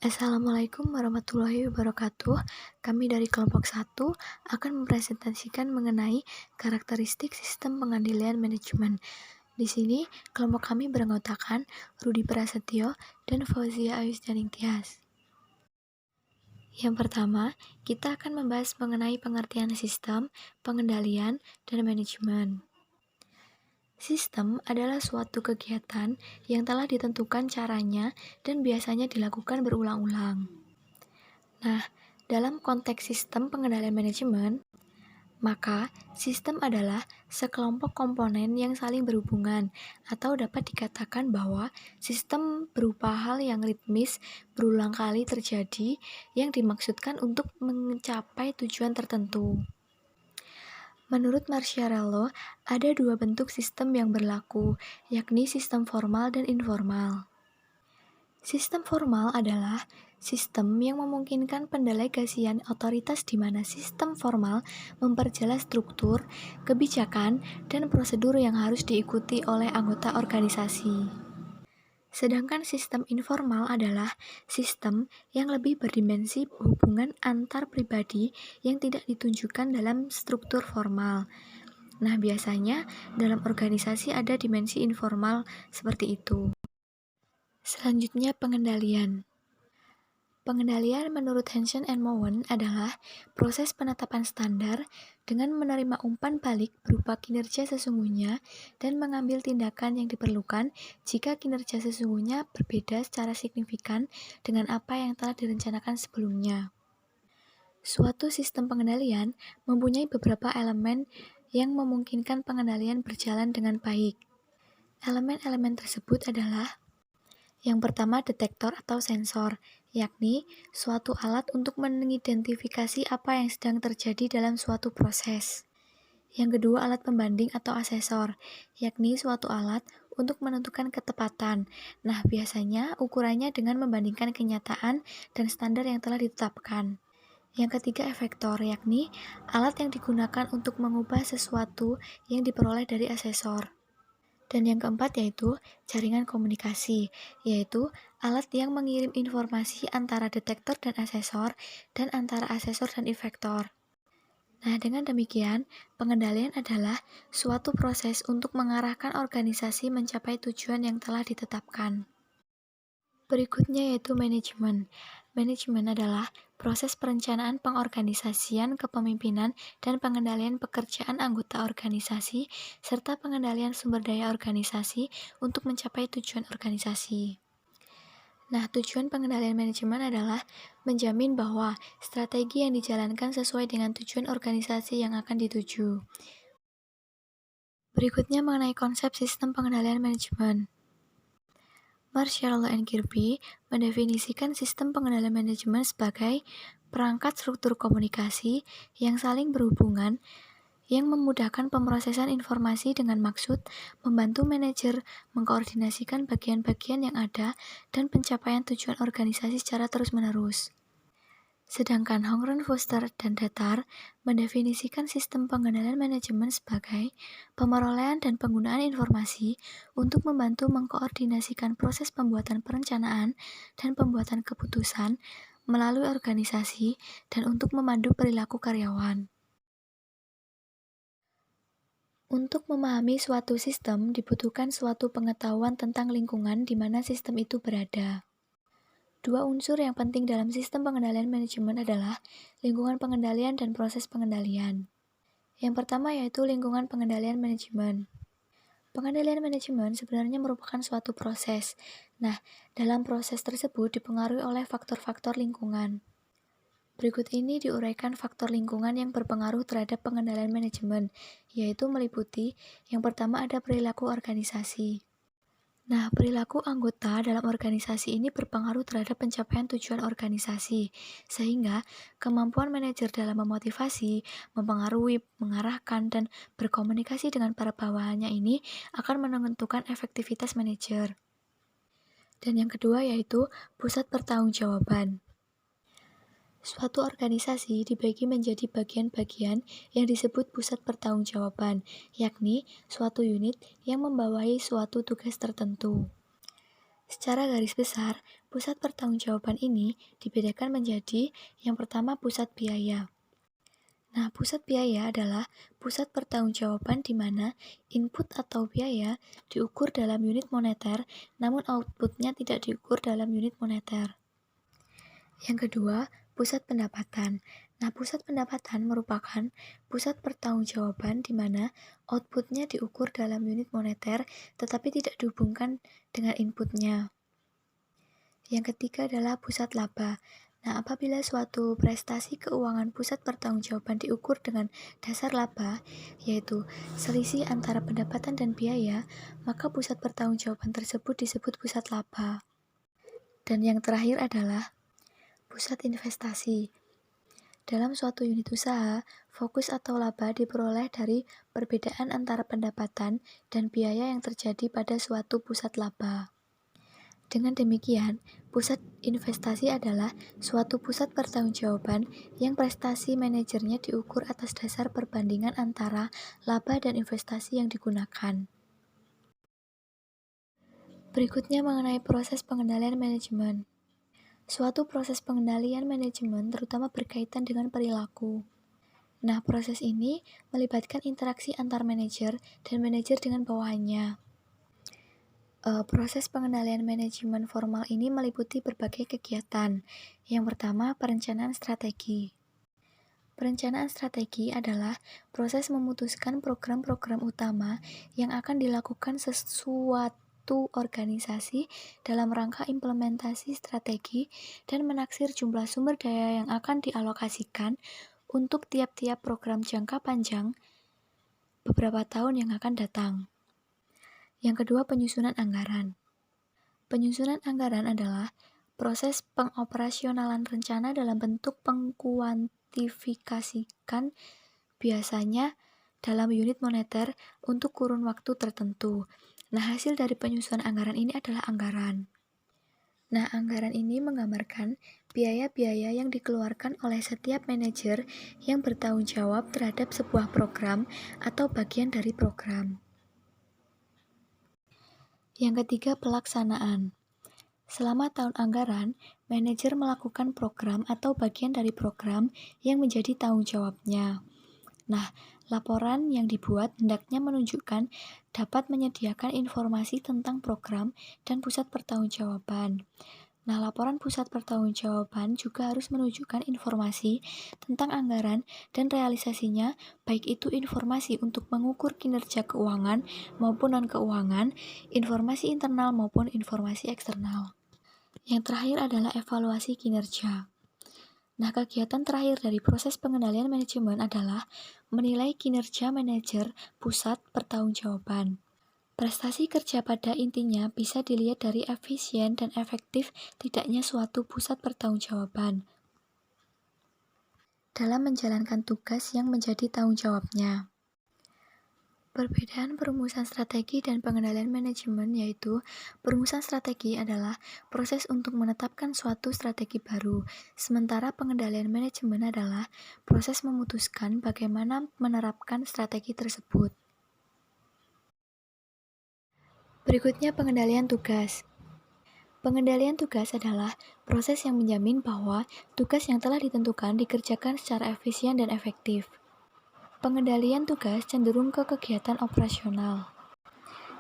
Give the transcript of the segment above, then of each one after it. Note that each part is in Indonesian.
Assalamualaikum warahmatullahi wabarakatuh. Kami dari kelompok 1 akan mempresentasikan mengenai karakteristik sistem pengendalian manajemen. Di sini, kelompok kami beranggotakan Rudi Prasetyo dan Fauzia Ayusdaning Tias. Yang pertama, kita akan membahas mengenai pengertian sistem, pengendalian, dan manajemen. Sistem adalah suatu kegiatan yang telah ditentukan caranya dan biasanya dilakukan berulang-ulang. Nah, dalam konteks sistem pengendalian manajemen, maka sistem adalah sekelompok komponen yang saling berhubungan, atau dapat dikatakan bahwa sistem berupa hal yang ritmis berulang kali terjadi yang dimaksudkan untuk mencapai tujuan tertentu. Menurut Marciarello, ada dua bentuk sistem yang berlaku, yakni sistem formal dan informal. Sistem formal adalah sistem yang memungkinkan pendelegasian otoritas di mana sistem formal memperjelas struktur, kebijakan, dan prosedur yang harus diikuti oleh anggota organisasi. Sedangkan sistem informal adalah sistem yang lebih berdimensi hubungan antar pribadi yang tidak ditunjukkan dalam struktur formal. Nah, biasanya dalam organisasi ada dimensi informal seperti itu. Selanjutnya, pengendalian. Pengendalian menurut Hansen and Mowen adalah proses penetapan standar dengan menerima umpan balik berupa kinerja sesungguhnya dan mengambil tindakan yang diperlukan jika kinerja sesungguhnya berbeda secara signifikan dengan apa yang telah direncanakan sebelumnya. Suatu sistem pengendalian mempunyai beberapa elemen yang memungkinkan pengendalian berjalan dengan baik. Elemen-elemen tersebut adalah: yang pertama, detektor atau sensor, yakni suatu alat untuk mengidentifikasi apa yang sedang terjadi dalam suatu proses. Yang kedua, alat pembanding atau asesor, yakni suatu alat untuk menentukan ketepatan. Nah, biasanya ukurannya dengan membandingkan kenyataan dan standar yang telah ditetapkan. Yang ketiga, efektor, yakni alat yang digunakan untuk mengubah sesuatu yang diperoleh dari asesor. Dan yang keempat yaitu jaringan komunikasi, yaitu alat yang mengirim informasi antara detektor dan asesor, dan antara asesor dan efektor. Nah, dengan demikian, pengendalian adalah suatu proses untuk mengarahkan organisasi mencapai tujuan yang telah ditetapkan. Berikutnya yaitu manajemen. Manajemen adalah proses perencanaan pengorganisasian, kepemimpinan, dan pengendalian pekerjaan anggota organisasi, serta pengendalian sumber daya organisasi untuk mencapai tujuan organisasi. Nah, tujuan pengendalian manajemen adalah menjamin bahwa strategi yang dijalankan sesuai dengan tujuan organisasi yang akan dituju. Berikutnya mengenai konsep sistem pengendalian manajemen. Marciarello and Kirby mendefinisikan sistem pengendalian manajemen sebagai perangkat struktur komunikasi yang saling berhubungan yang memudahkan pemrosesan informasi dengan maksud membantu manajer mengkoordinasikan bagian-bagian yang ada dan pencapaian tujuan organisasi secara terus-menerus. Sedangkan Hongren, Foster, dan Datar mendefinisikan sistem pengendalian manajemen sebagai pemerolehan dan penggunaan informasi untuk membantu mengkoordinasikan proses pembuatan perencanaan dan pembuatan keputusan melalui organisasi dan untuk memandu perilaku karyawan. Untuk memahami suatu sistem, dibutuhkan suatu pengetahuan tentang lingkungan di mana sistem itu berada. Dua unsur yang penting dalam sistem pengendalian manajemen adalah lingkungan pengendalian dan proses pengendalian. Yang pertama yaitu lingkungan pengendalian manajemen. Pengendalian manajemen sebenarnya merupakan suatu proses. Nah, dalam proses tersebut dipengaruhi oleh faktor-faktor lingkungan. Berikut ini diuraikan faktor lingkungan yang berpengaruh terhadap pengendalian manajemen, yaitu meliputi yang pertama ada perilaku organisasi. Nah, perilaku anggota dalam organisasi ini berpengaruh terhadap pencapaian tujuan organisasi, sehingga kemampuan manajer dalam memotivasi, mempengaruhi, mengarahkan, dan berkomunikasi dengan para bawahannya ini akan menentukan efektivitas manajer. Dan yang kedua yaitu pusat pertanggungjawaban. Suatu organisasi dibagi menjadi bagian-bagian yang disebut pusat pertanggungjawaban, yakni suatu unit yang membawahi suatu tugas tertentu. Secara garis besar, pusat pertanggungjawaban ini dibedakan menjadi yang pertama pusat biaya. Nah, pusat biaya adalah pusat pertanggungjawaban di mana input atau biaya diukur dalam unit moneter, namun outputnya tidak diukur dalam unit moneter. Yang kedua, pusat pendapatan. Nah, pusat pendapatan merupakan pusat pertanggungjawaban di mana outputnya diukur dalam unit moneter, tetapi tidak dihubungkan dengan inputnya. Yang ketiga adalah pusat laba. Nah, apabila suatu prestasi keuangan pusat pertanggungjawaban diukur dengan dasar laba, yaitu selisih antara pendapatan dan biaya, maka pusat pertanggungjawaban tersebut disebut pusat laba. Dan yang terakhir adalah pusat investasi. Dalam suatu unit usaha, fokus atau laba diperoleh dari perbedaan antara pendapatan dan biaya yang terjadi pada suatu pusat laba. Dengan demikian, pusat investasi adalah suatu pusat pertanggungjawaban yang prestasi manajernya diukur atas dasar perbandingan antara laba dan investasi yang digunakan. Berikutnya mengenai proses pengendalian manajemen. Suatu proses pengendalian manajemen terutama berkaitan dengan perilaku. Nah, proses ini melibatkan interaksi antar manajer dan manajer dengan bawahannya. Proses pengendalian manajemen formal ini meliputi berbagai kegiatan. Yang pertama, perencanaan strategi. Perencanaan strategi adalah proses memutuskan program-program utama yang akan dilakukan sesuatu organisasi dalam rangka implementasi strategi dan menaksir jumlah sumber daya yang akan dialokasikan untuk tiap-tiap program jangka panjang beberapa tahun yang akan datang. Yang kedua, penyusunan anggaran. Penyusunan anggaran adalah proses pengoperasionalan rencana dalam bentuk pengkuantifikasikan biasanya dalam unit moneter untuk kurun waktu tertentu. Nah, hasil dari penyusunan anggaran ini adalah anggaran. Nah, anggaran ini menggambarkan biaya-biaya yang dikeluarkan oleh setiap manajer yang bertanggung jawab terhadap sebuah program atau bagian dari program. Yang ketiga, pelaksanaan. Selama tahun anggaran, manajer melakukan program atau bagian dari program yang menjadi tanggung jawabnya. Nah, laporan yang dibuat hendaknya menunjukkan dapat menyediakan informasi tentang program dan pusat pertanggungjawaban. Nah, laporan pusat pertanggungjawaban juga harus menunjukkan informasi tentang anggaran dan realisasinya, baik itu informasi untuk mengukur kinerja keuangan maupun non-keuangan, informasi internal maupun informasi eksternal. Yang terakhir adalah evaluasi kinerja. Nah, kegiatan terakhir dari proses pengendalian manajemen adalah menilai kinerja manajer pusat pertanggungjawaban. Prestasi kerja pada intinya bisa dilihat dari efisien dan efektif tidaknya suatu pusat pertanggungjawaban dalam menjalankan tugas yang menjadi tanggung jawabnya. Perbedaan perumusan strategi dan pengendalian manajemen yaitu perumusan strategi adalah proses untuk menetapkan suatu strategi baru, sementara pengendalian manajemen adalah proses memutuskan bagaimana menerapkan strategi tersebut. Berikutnya pengendalian tugas. Pengendalian tugas adalah proses yang menjamin bahwa tugas yang telah ditentukan dikerjakan secara efisien dan efektif. Pengendalian tugas cenderung ke kegiatan operasional.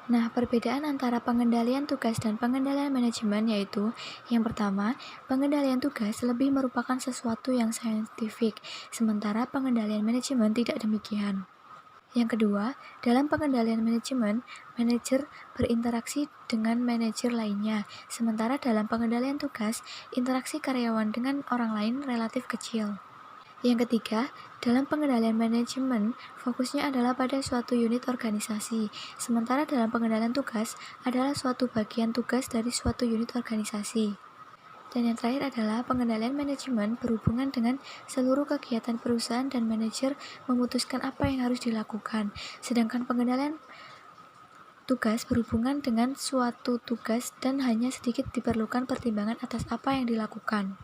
Nah, perbedaan antara pengendalian tugas dan pengendalian manajemen yaitu yang pertama, pengendalian tugas lebih merupakan sesuatu yang saintifik, sementara pengendalian manajemen tidak demikian. Yang kedua, dalam pengendalian manajemen, manajer berinteraksi dengan manajer lainnya, sementara dalam pengendalian tugas, interaksi karyawan dengan orang lain relatif kecil. Yang ketiga, dalam pengendalian manajemen, fokusnya adalah pada suatu unit organisasi, sementara dalam pengendalian tugas adalah suatu bagian tugas dari suatu unit organisasi. Dan yang terakhir adalah pengendalian manajemen berhubungan dengan seluruh kegiatan perusahaan dan manajer memutuskan apa yang harus dilakukan. Sedangkan pengendalian tugas berhubungan dengan suatu tugas dan hanya sedikit diperlukan pertimbangan atas apa yang dilakukan.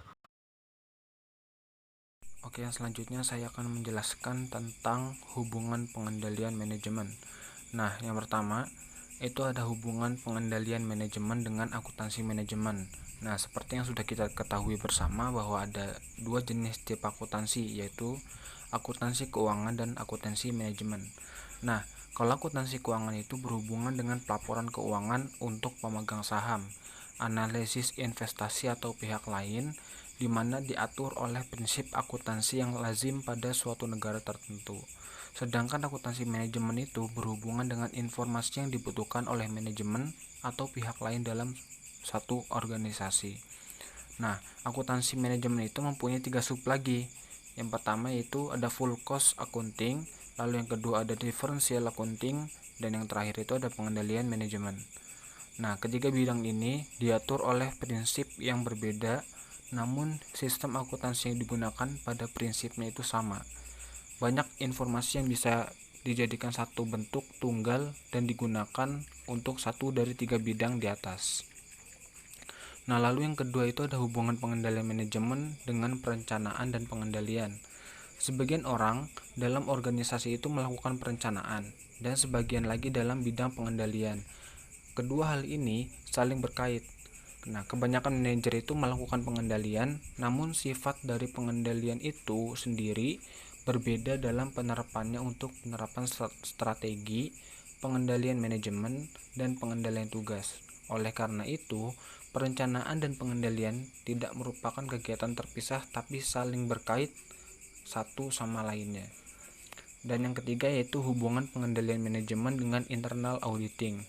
Oke, selanjutnya saya akan menjelaskan tentang hubungan pengendalian manajemen. Nah, yang pertama, itu ada hubungan pengendalian manajemen dengan akuntansi manajemen. Nah, seperti yang sudah kita ketahui bersama bahwa ada dua jenis tipe akuntansi, yaitu akuntansi keuangan dan akuntansi manajemen. Nah, kalau akuntansi keuangan itu berhubungan dengan pelaporan keuangan untuk pemegang saham, analisis investasi atau pihak lain, di mana diatur oleh prinsip akuntansi yang lazim pada suatu negara tertentu. Sedangkan akuntansi manajemen itu berhubungan dengan informasi yang dibutuhkan oleh manajemen atau pihak lain dalam satu organisasi. Nah, akuntansi manajemen itu mempunyai 3 sub lagi. Yang pertama yaitu ada full cost accounting, lalu yang kedua ada differential accounting, dan yang terakhir itu ada pengendalian manajemen. Nah, ketiga bidang ini diatur oleh prinsip yang berbeda, namun sistem akuntansi yang digunakan pada prinsipnya itu sama. Banyak informasi yang bisa dijadikan satu bentuk tunggal dan digunakan untuk satu dari tiga bidang di atas. Nah, lalu yang kedua itu ada hubungan pengendalian manajemen dengan perencanaan dan pengendalian. Sebagian orang dalam organisasi itu melakukan perencanaan dan sebagian lagi dalam bidang pengendalian. Kedua hal ini saling berkait. Nah, kebanyakan manajer itu melakukan pengendalian, namun sifat dari pengendalian itu sendiri berbeda dalam penerapannya untuk penerapan strategi, pengendalian manajemen, dan pengendalian tugas. Oleh karena itu, perencanaan dan pengendalian tidak merupakan kegiatan terpisah tapi saling berkait satu sama lainnya. Dan yang ketiga yaitu hubungan pengendalian manajemen dengan internal auditing.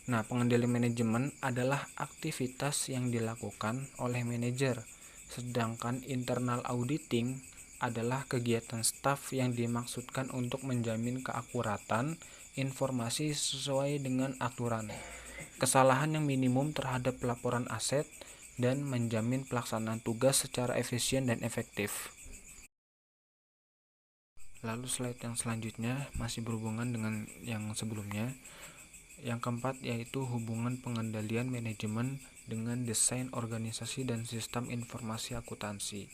Nah, pengendalian manajemen adalah aktivitas yang dilakukan oleh manajer, sedangkan internal auditing adalah kegiatan staf yang dimaksudkan untuk menjamin keakuratan informasi sesuai dengan aturan, kesalahan yang minimum terhadap pelaporan aset, dan menjamin pelaksanaan tugas secara efisien dan efektif. Lalu slide yang selanjutnya masih berhubungan dengan yang sebelumnya. Yang keempat yaitu hubungan pengendalian manajemen dengan desain organisasi dan sistem informasi akuntansi.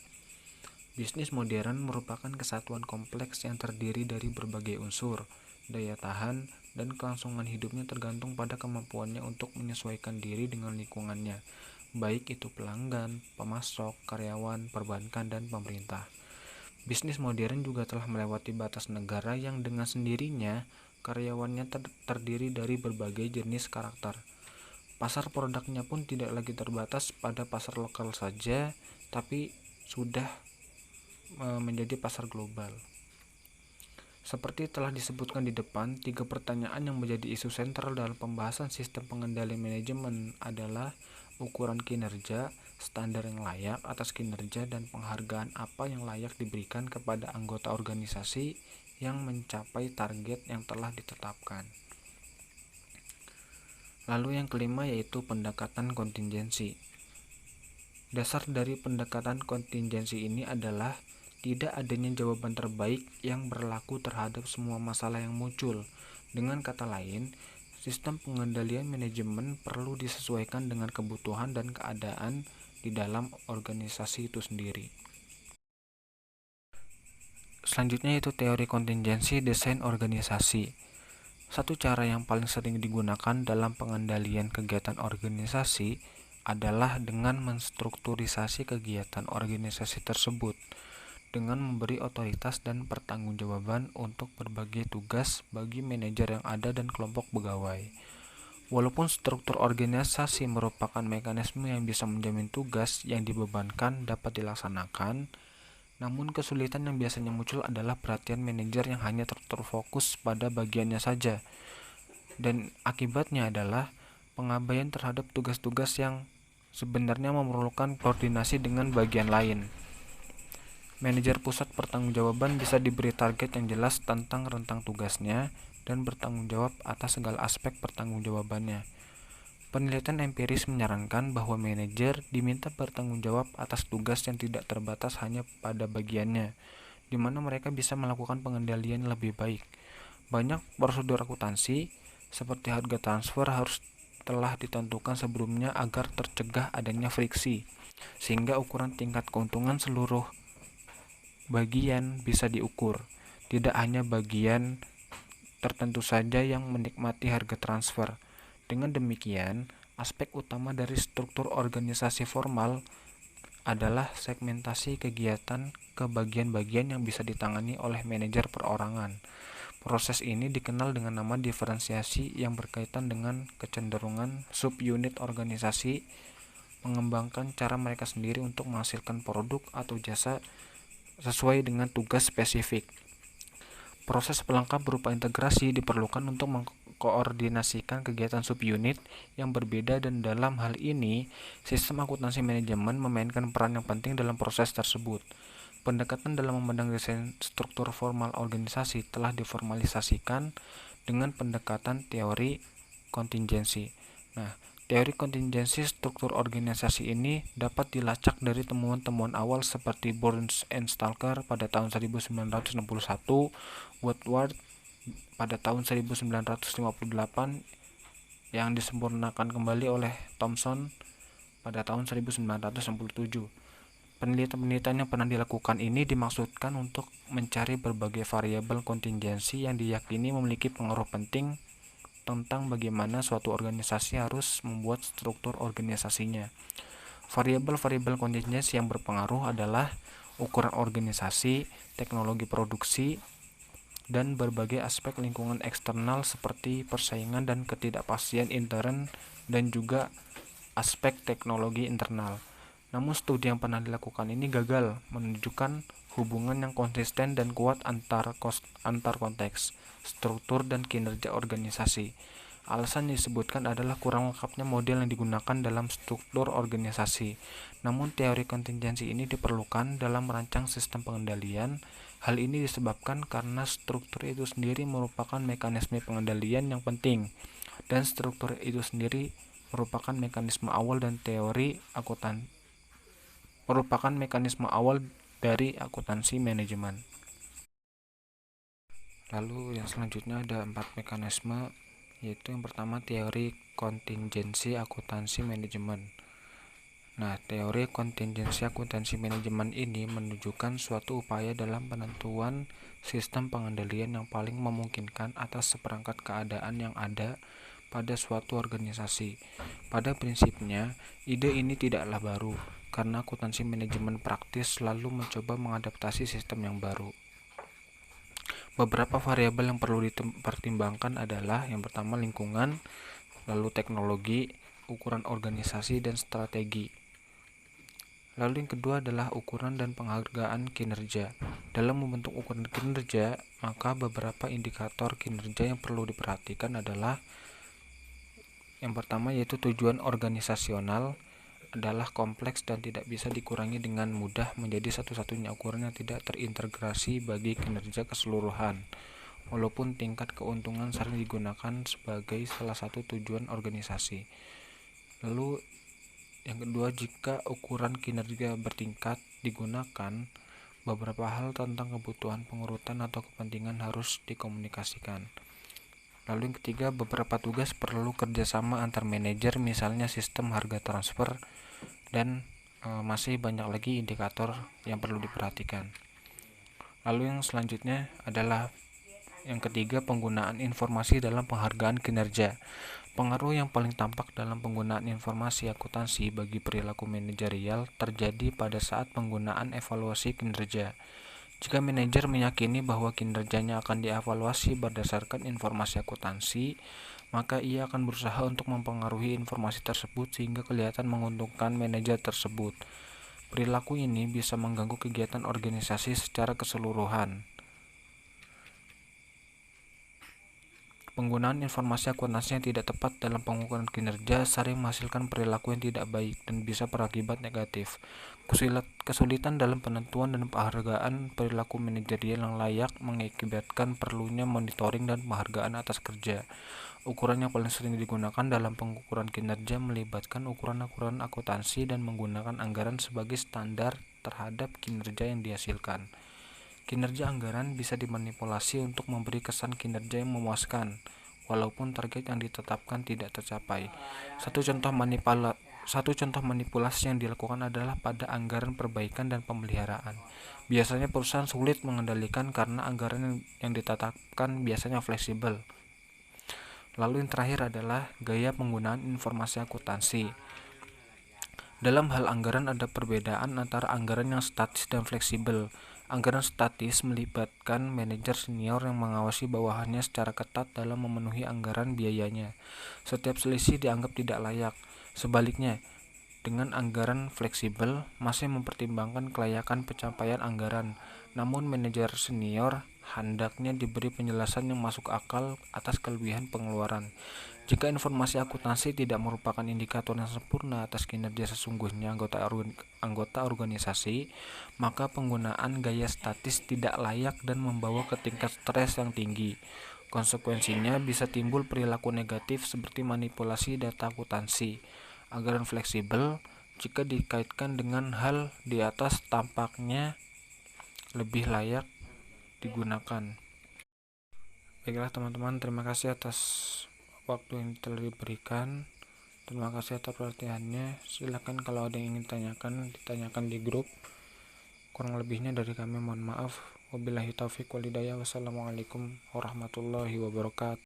Bisnis modern merupakan kesatuan kompleks yang terdiri dari berbagai unsur. Daya tahan dan kelangsungan hidupnya tergantung pada kemampuannya untuk menyesuaikan diri dengan lingkungannya, baik itu pelanggan, pemasok, karyawan, perbankan, dan pemerintah. Bisnis modern juga telah melewati batas negara yang dengan sendirinya karyawannya terdiri dari berbagai jenis karakter. Pasar produknya pun tidak lagi terbatas pada pasar lokal saja, tapi sudah menjadi pasar global. Seperti telah disebutkan di depan, 3 pertanyaan yang menjadi isu sentral dalam pembahasan sistem pengendalian manajemen adalah ukuran kinerja, standar yang layak atas kinerja, dan penghargaan apa yang layak diberikan kepada anggota organisasi yang mencapai target yang telah ditetapkan. Lalu yang kelima yaitu pendekatan kontingensi. Dasar dari pendekatan kontingensi ini adalah tidak adanya jawaban terbaik yang berlaku terhadap semua masalah yang muncul. Dengan kata lain, sistem pengendalian manajemen perlu disesuaikan dengan kebutuhan dan keadaan di dalam organisasi itu sendiri. Selanjutnya yaitu teori kontingensi desain organisasi. Satu cara yang paling sering digunakan dalam pengendalian kegiatan organisasi adalah dengan menstrukturisasi kegiatan organisasi tersebut dengan memberi otoritas dan pertanggungjawaban untuk berbagai tugas bagi manajer yang ada dan kelompok pegawai. Walaupun struktur organisasi merupakan mekanisme yang bisa menjamin tugas yang dibebankan dapat dilaksanakan, namun kesulitan yang biasanya muncul adalah perhatian manajer yang hanya terfokus pada bagiannya saja, dan akibatnya adalah pengabaian terhadap tugas-tugas yang sebenarnya memerlukan koordinasi dengan bagian lain. Manajer pusat pertanggungjawaban bisa diberi target yang jelas tentang rentang tugasnya dan bertanggung jawab atas segala aspek pertanggungjawabannya. Penelitian empiris menyarankan bahwa manajer diminta bertanggung jawab atas tugas yang tidak terbatas hanya pada bagiannya, di mana mereka bisa melakukan pengendalian lebih baik. Banyak prosedur akuntansi, seperti harga transfer, harus telah ditentukan sebelumnya agar tercegah adanya friksi, sehingga ukuran tingkat keuntungan seluruh bagian bisa diukur, tidak hanya bagian tertentu saja yang menikmati harga transfer. Dengan demikian, aspek utama dari struktur organisasi formal adalah segmentasi kegiatan ke bagian-bagian yang bisa ditangani oleh manajer perorangan. Proses ini dikenal dengan nama diferensiasi yang berkaitan dengan kecenderungan subunit organisasi mengembangkan cara mereka sendiri untuk menghasilkan produk atau jasa sesuai dengan tugas spesifik. Proses pelengkap berupa integrasi diperlukan untuk mengkoordinasikan kegiatan subunit yang berbeda, dan dalam hal ini, sistem akuntansi manajemen memainkan peran yang penting dalam proses tersebut. Pendekatan dalam memandang desain struktur formal organisasi telah diformalisasikan dengan pendekatan teori kontingensi. Nah, teori kontingensi struktur organisasi ini dapat dilacak dari temuan-temuan awal seperti Burns and Stalker pada tahun 1961, Woodward pada tahun 1958, yang disempurnakan kembali oleh Thomson pada tahun 1967. Penelitian yang pernah dilakukan ini dimaksudkan untuk mencari berbagai variabel kontingensi yang diyakini memiliki pengaruh penting tentang bagaimana suatu organisasi harus membuat struktur organisasinya. Variabel-variabel kontingensi yang berpengaruh adalah ukuran organisasi, teknologi produksi, dan berbagai aspek lingkungan eksternal seperti persaingan dan ketidakpastian intern, dan juga aspek teknologi internal. Namun studi yang pernah dilakukan ini gagal menunjukkan hubungan yang konsisten dan kuat antar konteks, struktur, dan kinerja organisasi. Alasan yang disebutkan adalah kurang lengkapnya model yang digunakan dalam struktur organisasi. Namun teori kontingensi ini diperlukan dalam merancang sistem pengendalian. Hal ini disebabkan karena struktur itu sendiri merupakan mekanisme pengendalian yang penting, dan struktur itu sendiri merupakan mekanisme awal dari akuntansi manajemen. Lalu yang selanjutnya ada 4 mekanisme, yaitu yang pertama teori kontingensi akuntansi manajemen. Nah, teori kontingensi akuntansi manajemen ini menunjukkan suatu upaya dalam penentuan sistem pengendalian yang paling memungkinkan atas seperangkat keadaan yang ada pada suatu organisasi. Pada prinsipnya, ide ini tidaklah baru, karena akuntansi manajemen praktis selalu mencoba mengadaptasi sistem yang baru. Beberapa variabel yang perlu dipertimbangkan adalah yang pertama lingkungan, lalu teknologi, ukuran organisasi, dan strategi. Lalu yang kedua adalah ukuran dan penghargaan kinerja. Dalam membentuk ukuran kinerja, maka beberapa indikator kinerja yang perlu diperhatikan adalah yang pertama yaitu tujuan organisasional adalah kompleks dan tidak bisa dikurangi dengan mudah menjadi satu-satunya ukuran yang tidak terintegrasi bagi kinerja keseluruhan, walaupun tingkat keuntungan sering digunakan sebagai salah satu tujuan organisasi. Lalu yang kedua, jika ukuran kinerja bertingkat digunakan, beberapa hal tentang kebutuhan pengurutan atau kepentingan harus dikomunikasikan. Lalu yang ketiga, beberapa tugas perlu kerjasama antar manajer, misalnya sistem harga transfer, dan masih banyak lagi indikator yang perlu diperhatikan. Lalu yang selanjutnya adalah yang ketiga, penggunaan informasi dalam penghargaan kinerja. Pengaruh yang paling tampak dalam penggunaan informasi akuntansi bagi perilaku manajerial terjadi pada saat penggunaan evaluasi kinerja. Jika manajer meyakini bahwa kinerjanya akan dievaluasi berdasarkan informasi akuntansi, maka ia akan berusaha untuk mempengaruhi informasi tersebut sehingga kelihatan menguntungkan manajer tersebut. Perilaku ini bisa mengganggu kegiatan organisasi secara keseluruhan. Penggunaan informasi akuntansi yang tidak tepat dalam pengukuran kinerja sering menghasilkan perilaku yang tidak baik dan bisa berakibat negatif. Kesulitan dalam penentuan dan penghargaan perilaku manajerial yang layak mengakibatkan perlunya monitoring dan penghargaan atas kerja. Ukuran yang paling sering digunakan dalam pengukuran kinerja melibatkan ukuran-ukuran akuntansi dan menggunakan anggaran sebagai standar terhadap kinerja yang dihasilkan. Kinerja anggaran bisa dimanipulasi untuk memberi kesan kinerja yang memuaskan, walaupun target yang ditetapkan tidak tercapai. Satu contoh manipulasi yang dilakukan adalah pada anggaran perbaikan dan pemeliharaan. Biasanya perusahaan sulit mengendalikan karena anggaran yang ditetapkan biasanya fleksibel. Lalu yang terakhir adalah gaya penggunaan informasi akuntansi. Dalam hal anggaran ada perbedaan antara anggaran yang statis dan fleksibel. Anggaran statis melibatkan manajer senior yang mengawasi bawahannya secara ketat dalam memenuhi anggaran biayanya. Setiap selisih dianggap tidak layak. Sebaliknya, dengan anggaran fleksibel masih mempertimbangkan kelayakan pencapaian anggaran, namun manajer senior hendaknya diberi penjelasan yang masuk akal atas kelebihan pengeluaran. Jika informasi akuntansi tidak merupakan indikator yang sempurna atas kinerja sesungguhnya anggota organisasi, maka penggunaan gaya statis tidak layak dan membawa ke tingkat stres yang tinggi. Konsekuensinya bisa timbul perilaku negatif seperti manipulasi data akuntansi. Anggaran fleksibel, jika dikaitkan dengan hal di atas, tampaknya lebih layak digunakan. Baiklah teman-teman, terima kasih atas waktu yang telah diberikan. Terima kasih atas perhatiannya. Silakan kalau ada yang ingin ditanyakan di grup. Kurang lebihnya dari kami mohon maaf. Wabillahi taufiq walhidayah. Wassalamualaikum warahmatullahi wabarakatuh.